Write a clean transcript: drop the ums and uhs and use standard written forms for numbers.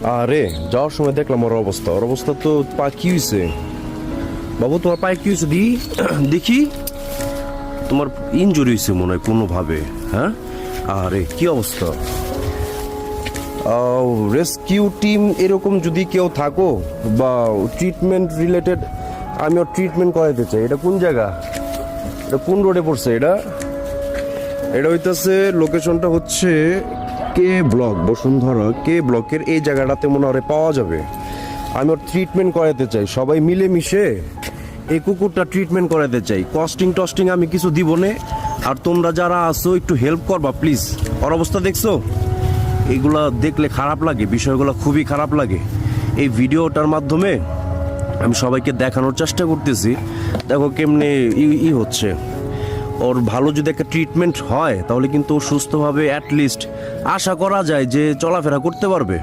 আরে যাওয়ার সময় দেখলাম ওর অবস্থা তো পা কি হয়েছে? বাবু তোমার পায়ে কি হয়েছে? দেখি তোমার ইনজুরি হয়েছে মনে হয় কোনোভাবে। হ্যাঁ, আরে কি অবস্থা? রেস্কিউ টিম এরকম যদি কেউ থাকো বা ট্রিটমেন্ট রিলেটেড, আমি ওর ট্রিটমেন্ট করাইতে চাই। এটা কোন জায়গা? এটা কোন রোডে পড়ছে? এটা হইতেছে, লোকেশনটা হচ্ছে কে ব্লক, বসুন্ধরা কে ব্লকের এই জায়গাটাতে মনে হয় পাওয়া যাবে। আমি ওর ট্রিটমেন্ট করাতে চাই, সবাই মিলে মিশে এই কুকুরটা ট্রিটমেন্ট করাতে চাই। কস্টিং আমি কিছু দিব না, আর তোমরা যারা আসো একটু হেল্প করবা প্লিজ। ওর অবস্থা দেখছো? এইগুলা দেখলে খারাপ লাগে, বিষয়গুলো খুবই খারাপ লাগে। এই ভিডিওটার মাধ্যমে আমি সবাইকে দেখানোর চেষ্টা করতেছি, দেখো কেমনে হচ্ছে। ওর ভালো যদি একটা ট্রিটমেন্ট হয় তাহলে কিন্তু ও সুস্থভাবে অ্যাটলিস্ট আশা করা যায় যে চলাফেরা করতে পারবে।